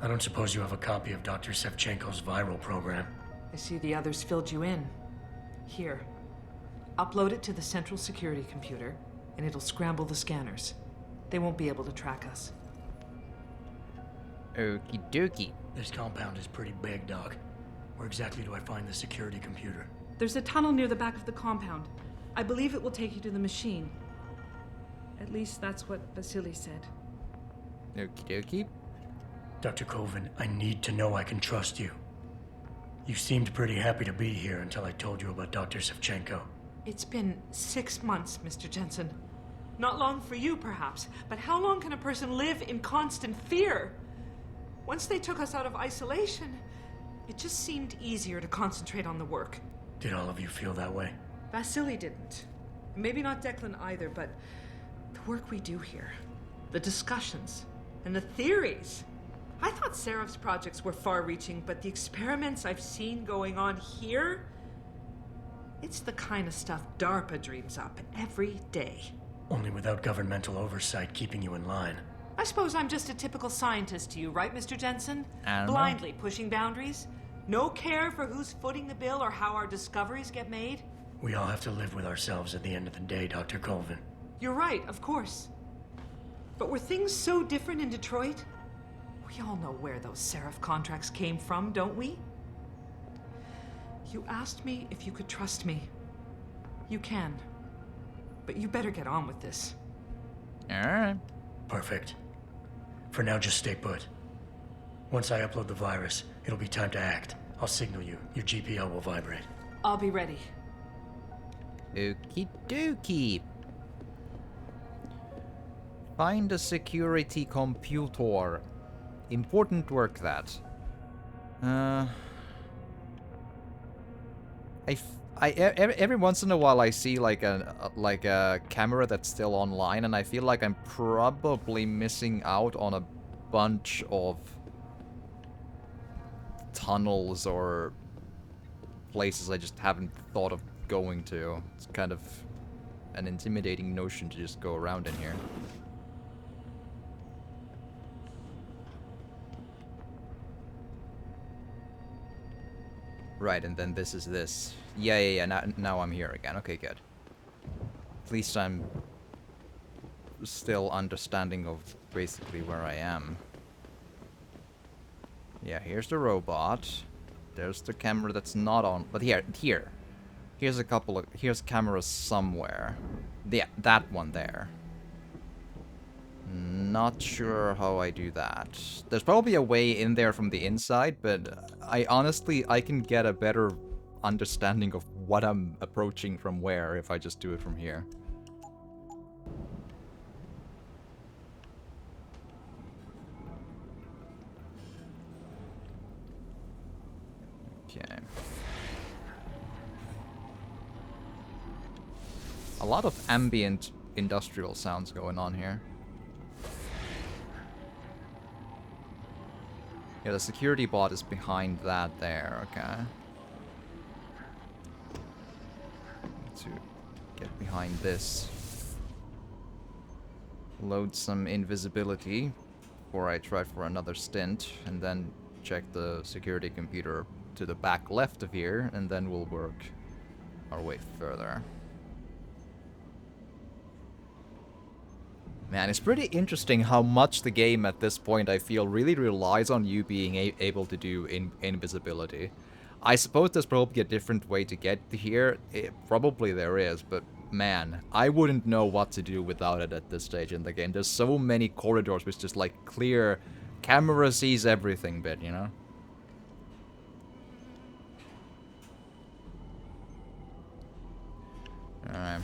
I don't suppose you have a copy of Dr. Savchenko's viral program. I see the others filled you in. Here. Upload it to the central security computer, and it'll scramble the scanners. They won't be able to track us. Okie dokie. This compound is pretty big, Doc. Where exactly do I find the security computer? There's a tunnel near the back of the compound. I believe it will take you to the machine. At least that's what Vasily said. Okie dokie. Dr. Coven, I need to know I can trust you. You seemed pretty happy to be here until I told you about Dr. Savchenko. It's been 6 months, Mr. Jensen. Not long for you, perhaps, but how long can a person live in constant fear? Once they took us out of isolation, It just seemed easier to concentrate on the work. Did all of you feel that way? Vasily didn't. Maybe not Declan either, but the work we do here, the discussions, and the theories. I thought Seraph's projects were far-reaching, but the experiments I've seen going on here, it's the kind of stuff DARPA dreams up every day. Only without governmental oversight keeping you in line. I suppose I'm just a typical scientist to you, right, Mr. Jensen? I don't know. Blindly pushing boundaries? No care for who's footing the bill or how our discoveries get made? We all have to live with ourselves at the end of the day, Dr. Colvin. You're right, of course. But were things so different in Detroit? We all know where those Seraph contracts came from, don't we? You asked me if you could trust me. You can. But you better get on with this. Alright. Perfect. For now, just stay put. Once I upload the virus, it'll be time to act. I'll signal you. Your GPL will vibrate. I'll be ready. Okie dokie. Find a security computer. Important work that. Every once in a while I see like a camera that's still online, and I feel like I'm probably missing out on a bunch of tunnels or places I just haven't thought of going to. It's kind of an intimidating notion to just go around in here. Right, and then this is this. Yeah, now I'm here again. Okay, good. At least I'm still understanding of basically where I am. Yeah, here's the robot. There's the camera that's not on. But here's a couple of... Here's cameras somewhere. Yeah, that one there. Not sure how I do that. There's probably a way in there from the inside, but I can get a better understanding of what I'm approaching from where if I just do it from here. Okay. A lot of ambient industrial sounds going on here. Yeah, the security bot is behind that there, okay. To get behind this. Load some invisibility before I try for another stint, and then check the security computer to the back left of here, and then we'll work our way further. Man, it's pretty interesting how much the game at this point, I feel, really relies on you being able to do invisibility. I suppose there's probably a different way to get here. Probably there is, but man, I wouldn't know what to do without it at this stage in the game. There's so many corridors with just like clear, camera sees everything bit, you know? Alright.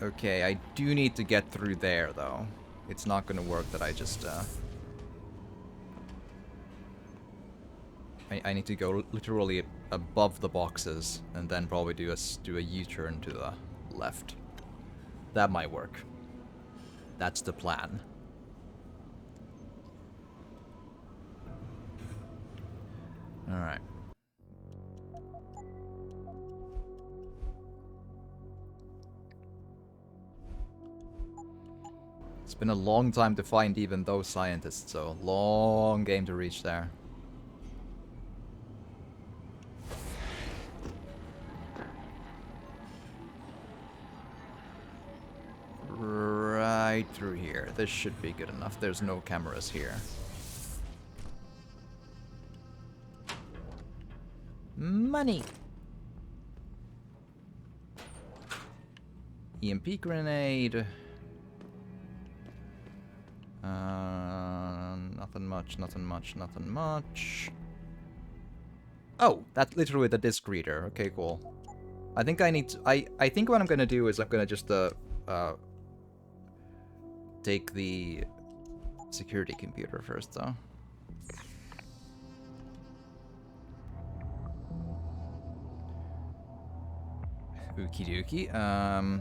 Okay, I do need to get through there, though. It's not gonna work that I just, I need to go literally above the boxes, and then probably do a U-turn to the left. That might work. That's the plan. Alright. It's been a long time to find even those scientists, so long game to reach there. Right through here. This should be good enough. There's no cameras here. Money! EMP grenade. Nothing much, nothing much, nothing much. Oh, that's literally the disc reader. Okay, cool. I think I need to, I think what I'm gonna do is I'm gonna just take the security computer first, though. Okie dokie.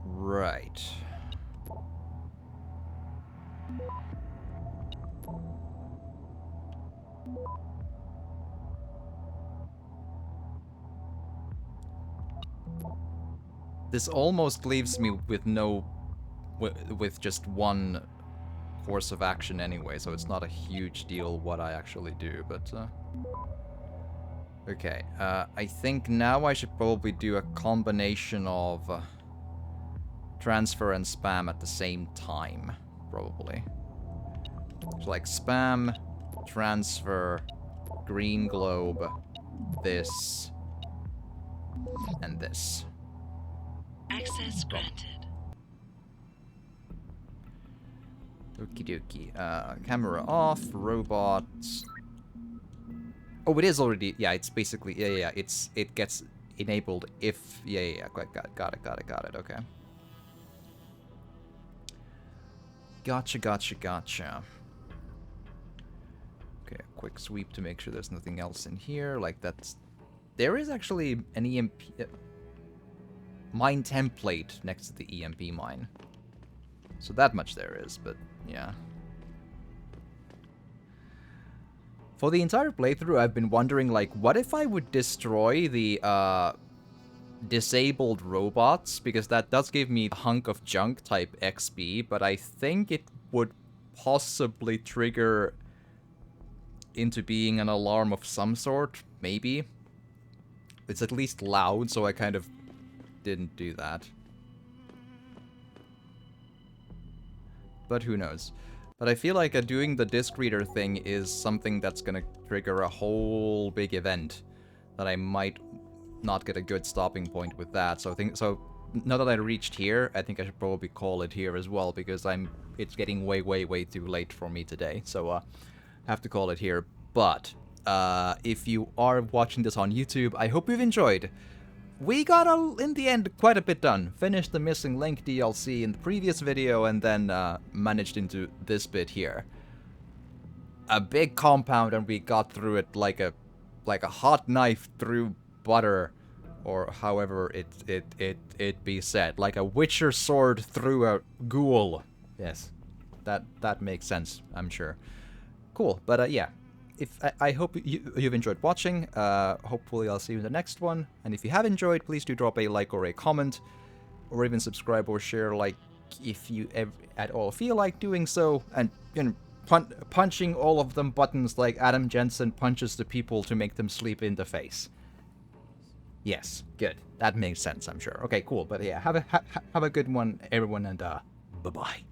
Right. This almost leaves me with with just one course of action anyway, so it's not a huge deal what I actually do, but okay, I think now I should probably do a combination of transfer and spam at the same time, probably. So like spam, transfer, green globe, this, and this. Access granted. Okie dokie. Camera off, robots. Oh, it is already, yeah, it's basically, yeah, it gets enabled if, yeah, got it, okay. Gotcha. Okay, a quick sweep to make sure there's nothing else in here, like that's, there is actually an EMP, mine template next to the EMP mine. So that much there is, but yeah. For the entire playthrough, I've been wondering, like, what if I would destroy the disabled robots? Because that does give me a hunk of junk type XP, but I think it would possibly trigger into being an alarm of some sort, maybe. It's at least loud, so I kind of didn't do that. But who knows. But I feel like doing the disc reader thing is something that's gonna trigger a whole big event that I might not get a good stopping point with that. So now that I reached here, I think I should probably call it here as well, because it's getting way too late for me today. So I have to call it here. But if you are watching this on YouTube, I hope you've enjoyed. We got, in the end, quite a bit done. Finished the Missing Link DLC in the previous video, and then managed into this bit here. A big compound, and we got through it like a hot knife through butter, or however it be said, like a Witcher sword through a ghoul. Yes, that makes sense, I'm sure. Cool, but yeah. I hope you've enjoyed watching. Hopefully I'll see you in the next one. And if you have enjoyed, please do drop a like or a comment, or even subscribe or share, like, if you at all feel like doing so. And, you know, punching all of them buttons like Adam Jensen punches the people to make them sleep in the face. Yes, good. That makes sense, I'm sure. Okay, cool. But yeah, have a good one, everyone, and bye-bye.